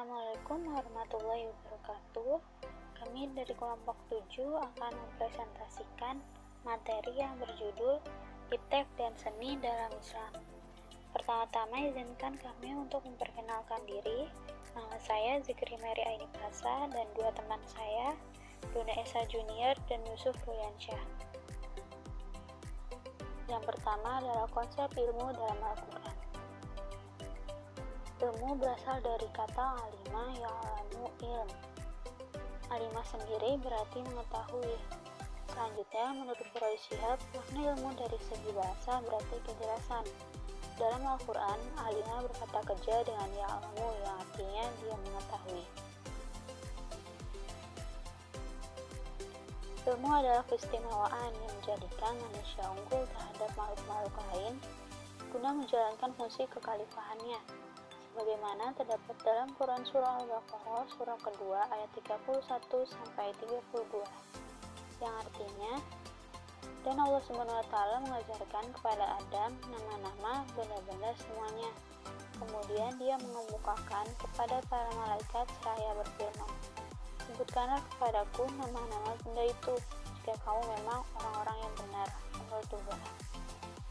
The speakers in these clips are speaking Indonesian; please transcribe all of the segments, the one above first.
Assalamualaikum warahmatullahi wabarakatuh. Kami dari kelompok 7 akan mempresentasikan materi yang berjudul Iptek dan Seni dalam Islam. Pertama-tama izinkan kami untuk memperkenalkan diri. Nama saya Zikri Mary Aini Prasa dan dua teman saya, Duna Esa Junior dan Yusuf Ruliansyah. Yang pertama adalah konsep ilmu dalam Al-Quran. Ilmu berasal dari kata alima ya'lamu ilm. Alima sendiri berarti mengetahui. Selanjutnya, menurut Quraisy Shihab, makna ilmu dari segi bahasa berarti kejelasan. Dalam Al-Quran, alima berkata kerja dengan ya'lamu yang artinya dia mengetahui. Ilmu adalah keistimewaan yang menjadikan manusia unggul terhadap makhluk-makhluk lain guna menjalankan fungsi kekhalifahannya. Sebagaimana terdapat dalam Quran Surah Al-Baqarah surah kedua ayat 31-32 yang artinya, dan Allah SWT mengajarkan kepada Adam nama-nama benda-benda semuanya. Kemudian dia mengemukakan kepada para malaikat seraya berfirman, sebutkanlah kepadaku nama-nama benda itu jika kamu memang orang-orang yang benar menurut Tuhan.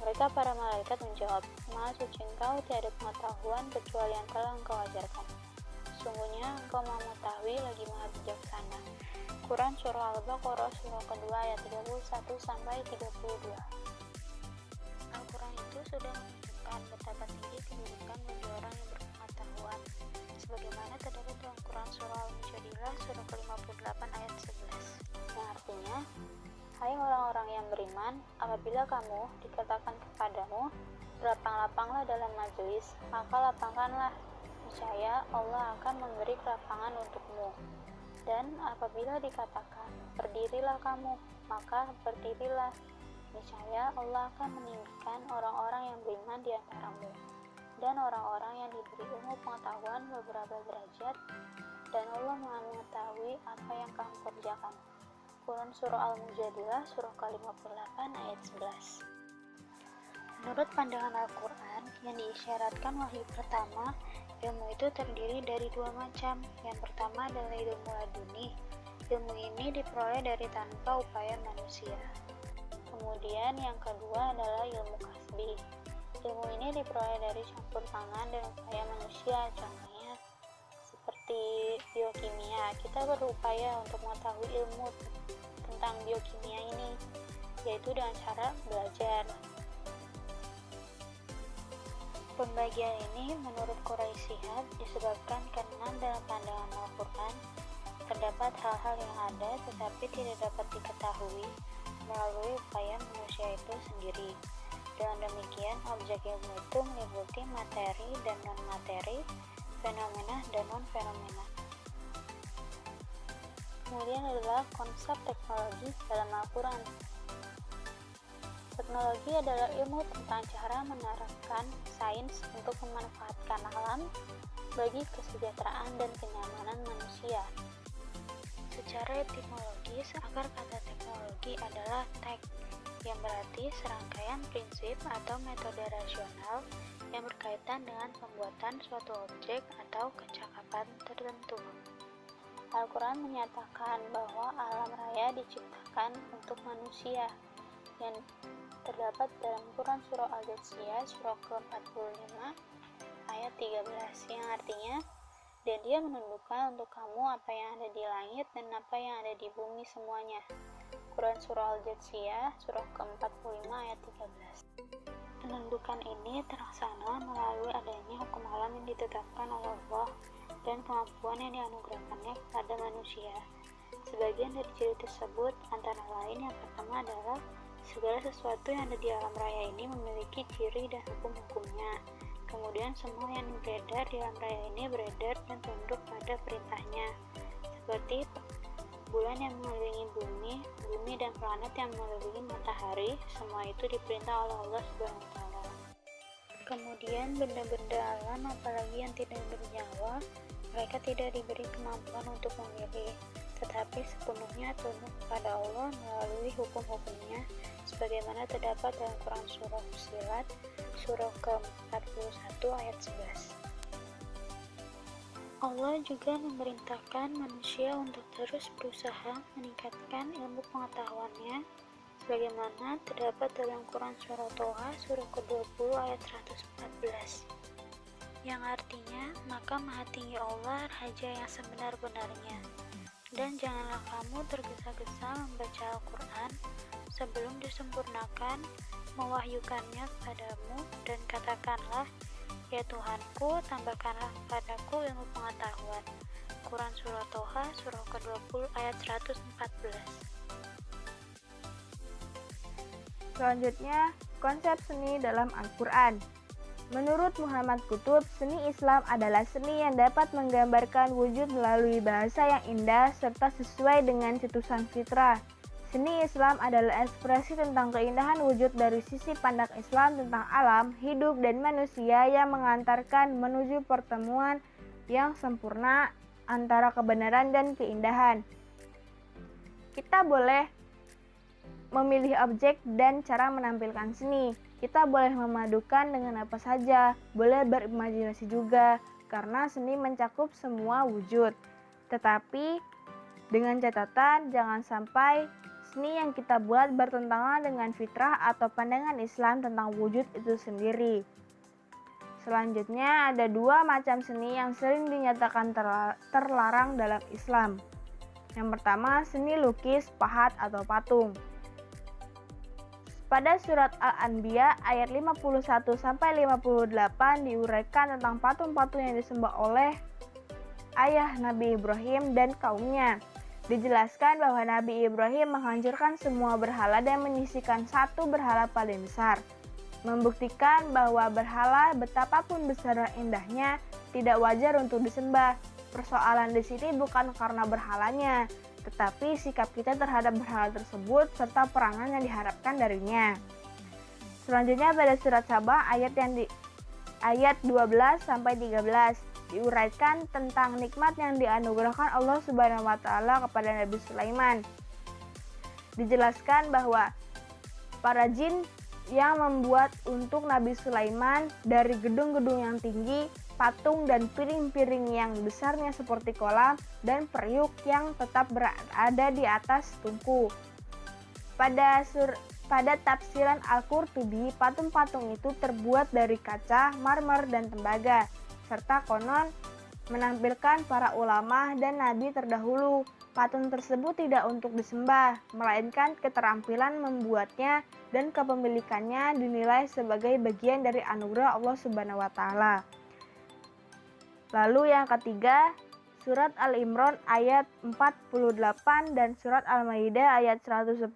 Mereka para malaikat menjawab, Maha suci Engkau, tiada pengetahuan kecuali yang telah Engkau ajarkan. Sesungguhnya Engkau Maha mengetahui lagi Maha bijaksana. Quran Surah Al-Baqarah surah kedua ayat 31-32. Al-Quran itu sudah menunjukkan betapa tinggi kedudukan bagi orang yang berpengetahuan, sebagaimana terdapat dalam Quran Surah Al-Mujadilah surah ke-58 ayat 11, yang artinya, hai orang-orang yang beriman, apabila kamu dikatakan kepadamu, berlapang-lapanglah dalam majelis, maka lapangkanlah, niscaya Allah akan memberi kelapangan untukmu. Dan apabila dikatakan, berdirilah kamu, maka berdirilah, niscaya Allah akan meninggikan orang-orang yang beriman di antaramu, dan orang-orang yang diberi ilmu pengetahuan beberapa derajat, dan Allah Maha mengetahui apa yang kamu kerjakan. Quran Surah Al-Mujadilah surah ke-58 ayat 11. Menurut pandangan Al-Quran, yang diisyaratkan wahyu pertama, ilmu itu terdiri dari dua macam. Yang pertama adalah ilmu laduni. Ilmu ini diperoleh dari tanpa upaya manusia. Kemudian yang kedua adalah ilmu kasbi. Ilmu ini diperoleh dari campur tangan dan upaya manusia. Contohnya seperti biokimia, kita berupaya untuk mengetahui ilmu tentang biokimia ini, yaitu dengan cara belajar. Pembagian ini menurut Quraisy Shihab disebabkan karena dalam pandangan Al-Quran terdapat hal-hal yang ada tetapi tidak dapat diketahui melalui upaya manusia itu sendiri. Dengan demikian, objek ilmu itu meliputi materi dan non-materi, fenomena dan non-fenomena. Kemudian adalah konsep teknologi dalam Al-Quran. Teknologi adalah ilmu tentang cara menerapkan sains untuk memanfaatkan alam bagi kesejahteraan dan kenyamanan manusia. Secara etimologis, akar kata teknologi adalah tek, yang berarti serangkaian prinsip atau metode rasional yang berkaitan dengan pembuatan suatu objek atau kecakapan tertentu. Al-Quran menyatakan bahwa alam raya diciptakan untuk manusia, yang terdapat dalam Quran Surah Al-Jathiyah surah ke-45 ayat 13 yang artinya, dan dia menundukkan untuk kamu apa yang ada di langit dan apa yang ada di bumi semuanya. Quran Surah Al-Jathiyah surah ke-45 ayat 13. Penundukan ini terlaksana melalui adanya hukum alam yang ditetapkan oleh Allah dan kemampuan yang dianugerahkannya kepada manusia. Sebagian dari ciri tersebut antara lain yang pertama adalah segala sesuatu yang ada di alam raya ini memiliki ciri dan hukum-hukumnya. Kemudian semua yang beredar di alam raya ini beredar dan tunduk pada perintahnya. Seperti bulan yang mengelilingi bumi, bumi dan planet yang mengelilingi matahari, semua itu diperintah oleh Allah SWT. Kemudian benda-benda alam apalagi yang tidak bernyawa, mereka tidak diberi kemampuan untuk memilih, tetapi sepenuhnya tunduk kepada Allah melalui hukum-hukumnya, sebagaimana terdapat dalam Quran Surah Fussilat surah ke-41 ayat 11. Allah juga memerintahkan manusia untuk terus berusaha meningkatkan ilmu pengetahuannya sebagaimana terdapat dalam Quran Surah Toha surah ke-20 ayat 114 yang artinya, maka maha tinggi Allah Raja yang sebenar-benarnya, dan janganlah kamu tergesa-gesa membaca Al-Quran sebelum disempurnakan mewahyukannya kepadamu, dan katakanlah, ya Tuhanku, tambahkanlah kepadaku ilmu pengetahuan. Quran Surah Toha surah ke-20 ayat 114. Selanjutnya, konsep seni dalam Al-Quran. Menurut Muhammad Qutb, seni Islam adalah seni yang dapat menggambarkan wujud melalui bahasa yang indah serta sesuai dengan cetusan fitrah. Seni Islam adalah ekspresi tentang keindahan wujud dari sisi pandang Islam tentang alam, hidup, dan manusia yang mengantarkan menuju pertemuan yang sempurna antara kebenaran dan keindahan. Kita boleh memilih objek dan cara menampilkan seni. Kita boleh memadukan dengan apa saja, boleh berimajinasi juga, karena seni mencakup semua wujud. Tetapi, dengan catatan jangan sampai seni yang kita buat bertentangan dengan fitrah atau pandangan Islam tentang wujud itu sendiri. Selanjutnya, ada dua macam seni yang sering dinyatakan terlarang dalam Islam. Yang pertama, seni lukis, pahat, atau patung. Pada surat Al-Anbiya ayat 51-58 diuraikan tentang patung-patung yang disembah oleh ayah Nabi Ibrahim dan kaumnya. Dijelaskan bahwa Nabi Ibrahim menghancurkan semua berhala dan menyisihkan satu berhala paling besar, membuktikan bahwa berhala betapapun besar dan indahnya tidak wajar untuk disembah. Persoalan di sini bukan karena berhalanya, tetapi sikap kita terhadap berhala tersebut serta perangan yang diharapkan darinya. Selanjutnya pada surat Sabah ayat 12-13 diuraikan tentang nikmat yang dianugerahkan Allah Subhanahu wa taala kepada Nabi Sulaiman. Dijelaskan bahwa para jin yang membuat untuk Nabi Sulaiman dari gedung-gedung yang tinggi, patung dan piring-piring yang besarnya seperti kolam, dan periuk yang tetap berada di atas tungku. Pada tafsiran Al-Qurtubi, patung-patung itu terbuat dari kaca, marmer, dan tembaga, serta konon menampilkan para ulama dan nabi terdahulu. Patung tersebut tidak untuk disembah, melainkan keterampilan membuatnya dan kepemilikannya dinilai sebagai bagian dari anugerah Allah Subhanahu wa taala. Lalu yang ketiga, surat Al-Imran ayat 48 dan surat Al-Maidah ayat 110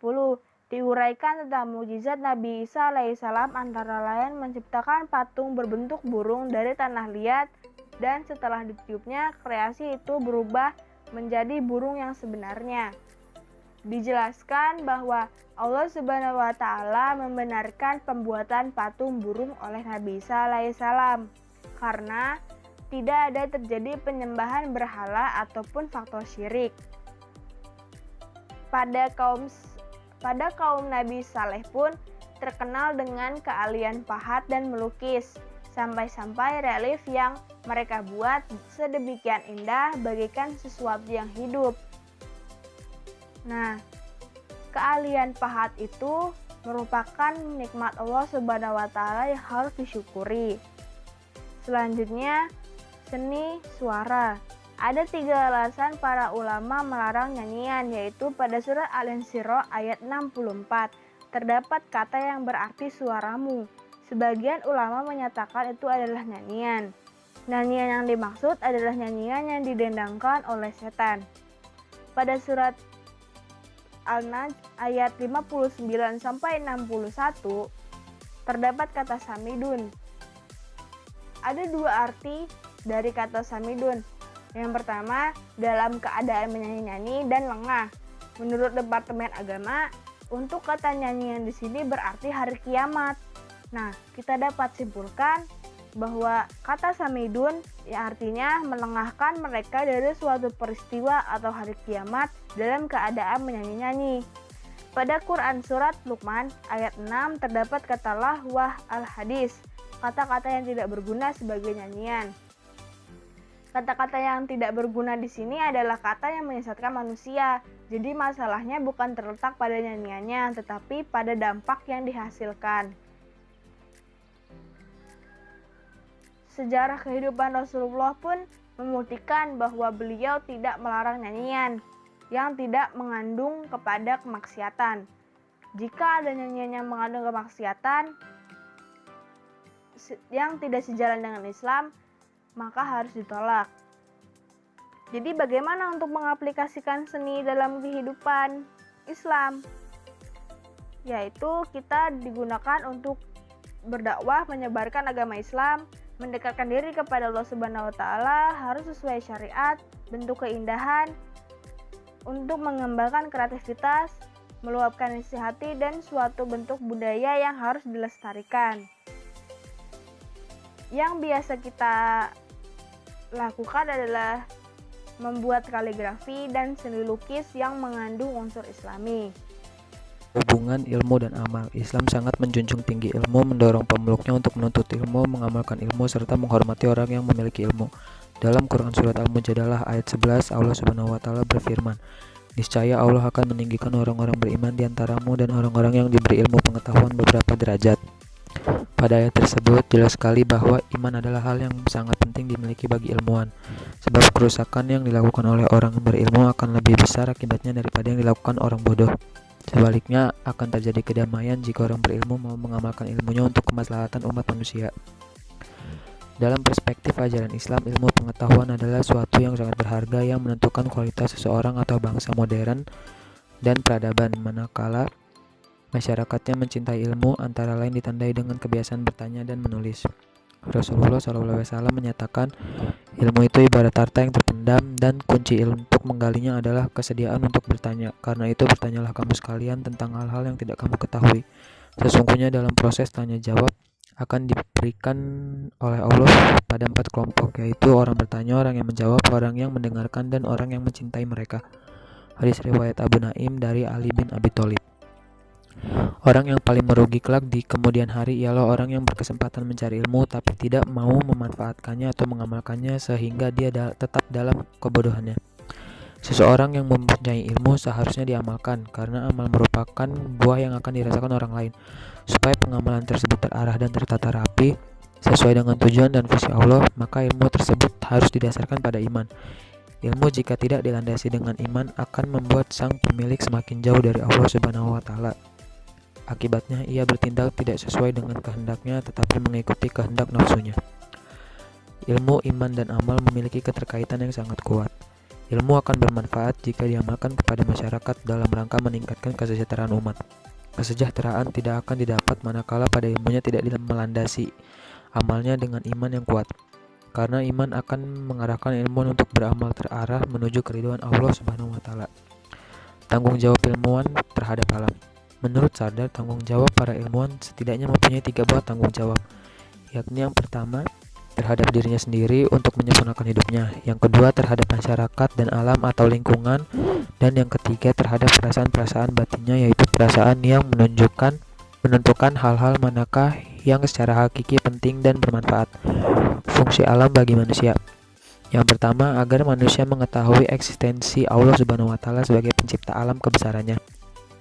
diuraikan tentang mukjizat Nabi Isa alaihissalam, antara lain menciptakan patung berbentuk burung dari tanah liat, dan setelah ditiupnya kreasi itu berubah menjadi burung yang sebenarnya. Dijelaskan bahwa Allah Subhanahu wa taala membenarkan pembuatan patung burung oleh Nabi Isa alaihissalam karena tidak ada terjadi penyembahan berhala ataupun faktor syirik. Pada kaum Nabi Saleh pun terkenal dengan keahlian pahat dan melukis, sampai-sampai relief yang mereka buat sedemikian indah bagaikan sesuatu yang hidup. Nah, keahlian pahat itu merupakan nikmat Allah Subhanahu wa taala yang harus disyukuri. Selanjutnya, seni suara. Ada 3 alasan para ulama melarang nyanyian, yaitu pada surat Al-Insyirah ayat 64 terdapat kata yang berarti suaramu. Sebagian ulama menyatakan itu adalah nyanyian. Nyanyian yang dimaksud adalah nyanyian yang didendangkan oleh setan. Pada surat Al-Najm ayat 59-61 terdapat kata samidun. Ada 2 arti dari kata samidun. Yang pertama, dalam keadaan menyanyi-nyanyi dan lengah. Menurut Departemen Agama, untuk kata nyanyian di sini berarti hari kiamat. Nah, kita dapat simpulkan bahwa kata samidun yang artinya melengahkan mereka dari suatu peristiwa atau hari kiamat dalam keadaan menyanyi-nyanyi. Pada Quran surat Luqman ayat 6 terdapat kata lahwah al-hadis, kata-kata yang tidak berguna sebagai nyanyian. Kata-kata yang tidak berguna di sini adalah kata yang menyesatkan manusia. Jadi masalahnya bukan terletak pada nyanyiannya, tetapi pada dampak yang dihasilkan. Sejarah kehidupan Rasulullah pun membuktikan bahwa beliau tidak melarang nyanyian yang tidak mengandung kepada kemaksiatan. Jika ada nyanyian yang mengandung kemaksiatan yang tidak sejalan dengan Islam, maka harus ditolak. Jadi bagaimana untuk mengaplikasikan seni dalam kehidupan Islam? Yaitu kita digunakan untuk berdakwah, menyebarkan agama Islam, mendekatkan diri kepada Allah Subhanahu wa taala, harus sesuai syariat, bentuk keindahan, untuk mengembangkan kreativitas, meluapkan isi hati, dan suatu bentuk budaya yang harus dilestarikan. Yang biasa kita lakukan adalah membuat kaligrafi dan seni lukis yang mengandung unsur Islami. Hubungan ilmu dan amal. Islam sangat menjunjung tinggi ilmu, mendorong pemeluknya untuk menuntut ilmu, mengamalkan ilmu, serta menghormati orang yang memiliki ilmu. Dalam Quran Surat Al-Mujadalah ayat 11, Allah Subhanahu wa Ta'ala berfirman, "Niscaya Allah akan meninggikan orang-orang beriman di antaramu dan orang-orang yang diberi ilmu pengetahuan beberapa derajat." Pada ayat tersebut jelas sekali bahwa iman adalah hal yang sangat penting dimiliki bagi ilmuwan, sebab kerusakan yang dilakukan oleh orang berilmu akan lebih besar akibatnya daripada yang dilakukan orang bodoh. Sebaliknya, akan terjadi kedamaian jika orang berilmu mau mengamalkan ilmunya untuk kemaslahatan umat manusia. Dalam perspektif ajaran Islam, ilmu pengetahuan adalah suatu yang sangat berharga yang menentukan kualitas seseorang atau bangsa modern dan peradaban, manakala masyarakatnya mencintai ilmu, antara lain ditandai dengan kebiasaan bertanya dan menulis. Rasulullah SAW menyatakan, ilmu itu ibarat harta yang terpendam dan kunci untuk menggalinya adalah kesediaan untuk bertanya. Karena itu bertanyalah kamu sekalian tentang hal-hal yang tidak kamu ketahui. Sesungguhnya dalam proses tanya jawab akan diberikan oleh Allah pada 4 kelompok, yaitu orang bertanya, orang yang menjawab, orang yang mendengarkan, dan orang yang mencintai mereka. Hadis riwayat Abu Naim dari Ali bin Abi Thalib. Orang yang paling merugi kelak di kemudian hari ialah orang yang berkesempatan mencari ilmu tapi tidak mau memanfaatkannya atau mengamalkannya sehingga dia tetap dalam kebodohannya. Seseorang yang mempunyai ilmu seharusnya diamalkan karena amal merupakan buah yang akan dirasakan orang lain. Supaya pengamalan tersebut terarah dan tertata rapi sesuai dengan tujuan dan visi Allah, maka ilmu tersebut harus didasarkan pada iman. Ilmu jika tidak dilandasi dengan iman akan membuat sang pemilik semakin jauh dari Allah Subhanahu wa Ta'ala. Akibatnya ia bertindak tidak sesuai dengan kehendaknya tetapi mengikuti kehendak nafsunya. Ilmu, iman, dan amal memiliki keterkaitan yang sangat kuat. Ilmu akan bermanfaat jika diamalkan kepada masyarakat dalam rangka meningkatkan kesejahteraan umat. Kesejahteraan tidak akan didapat manakala pada ilmunya tidak melandasi amalnya dengan iman yang kuat. Karena iman akan mengarahkan ilmuwan untuk beramal terarah menuju keridhaan Allah Subhanahu wa Ta'ala. Tanggung jawab ilmuwan terhadap alam. Menurut Sardar, tanggung jawab para ilmuwan setidaknya mempunyai 3 buah tanggung jawab, yakni yang pertama terhadap dirinya sendiri untuk menyempurnakan hidupnya, yang kedua terhadap masyarakat dan alam atau lingkungan, dan yang ketiga terhadap perasaan-perasaan batinnya, yaitu perasaan yang menentukan hal-hal manakah yang secara hakiki penting dan bermanfaat. Fungsi alam bagi manusia. Yang pertama, agar manusia mengetahui eksistensi Allah Subhanahu wa Ta'ala sebagai pencipta alam kebesarannya.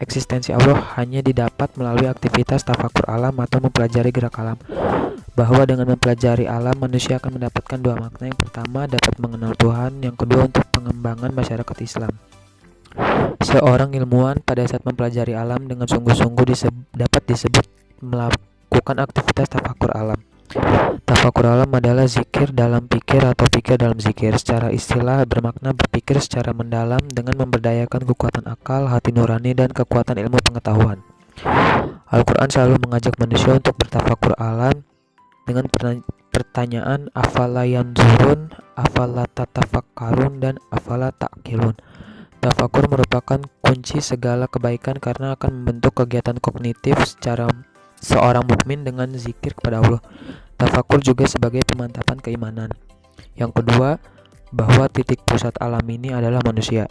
Eksistensi Allah hanya didapat melalui aktivitas tafakur alam atau mempelajari gerak alam. Bahwa dengan mempelajari alam, manusia akan mendapatkan 2 makna. Yang pertama, dapat mengenal Tuhan. Yang kedua, untuk pengembangan masyarakat Islam. Seorang ilmuwan pada saat mempelajari alam dengan sungguh-sungguh dapat disebut melakukan aktivitas tafakur alam. Tafakur alam adalah zikir dalam pikir atau pikir dalam zikir. Secara istilah bermakna berpikir secara mendalam dengan memberdayakan kekuatan akal, hati nurani, dan kekuatan ilmu pengetahuan. Al-Quran selalu mengajak manusia untuk bertafakur alam dengan pertanyaan afala yanzurun, afala tatafakkarun, dan afala ta'qilun. Tafakur merupakan kunci segala kebaikan karena akan membentuk kegiatan kognitif secara seorang mukmin dengan zikir kepada Allah. Tafakur juga sebagai pemantapan keimanan. Yang kedua, bahwa titik pusat alam ini adalah manusia.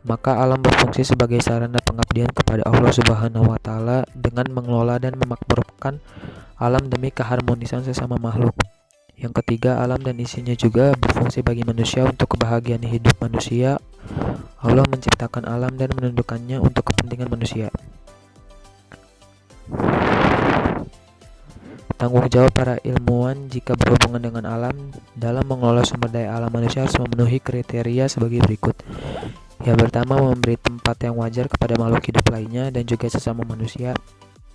Maka alam berfungsi sebagai sarana pengabdian kepada Allah Subhanahu wa Ta'ala dengan mengelola dan memakmurkan alam demi keharmonisan sesama makhluk. Yang ketiga, alam dan isinya juga berfungsi bagi manusia untuk kebahagiaan hidup manusia. Allah menciptakan alam dan menundukkannya untuk kepentingan manusia. Tanggung jawab para ilmuwan jika berhubungan dengan alam dalam mengelola sumber daya alam manusia harus memenuhi kriteria sebagai berikut. Yang pertama, memberi tempat yang wajar kepada makhluk hidup lainnya dan juga sesama manusia.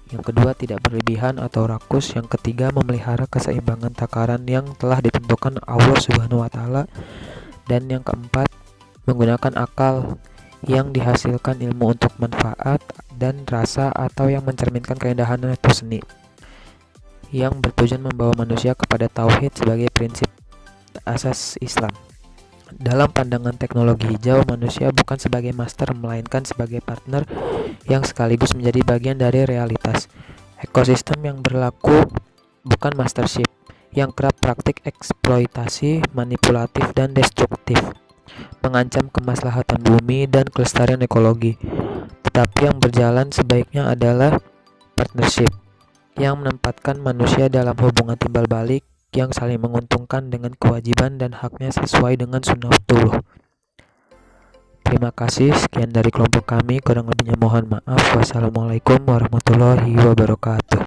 Yang kedua, tidak berlebihan atau rakus. Yang ketiga, memelihara keseimbangan takaran yang telah ditentukan Allah Subhanahu wa taala. Dan yang keempat, menggunakan akal yang dihasilkan ilmu untuk manfaat dan rasa atau yang mencerminkan keindahan atau seni, yang bertujuan membawa manusia kepada tauhid sebagai prinsip asas Islam. Dalam pandangan teknologi hijau, manusia bukan sebagai master melainkan sebagai partner yang sekaligus menjadi bagian dari realitas. Ekosistem yang berlaku bukan mastership yang kerap praktik eksploitasi, manipulatif dan destruktif, mengancam kemaslahatan bumi dan kelestarian ekologi. Tetapi yang berjalan sebaiknya adalah partnership yang menempatkan manusia dalam hubungan timbal balik yang saling menguntungkan dengan kewajiban dan haknya sesuai dengan sunnatullah. Terima kasih, sekian dari kelompok kami, kurang lebihnya mohon maaf. Wassalamualaikum warahmatullahi wabarakatuh.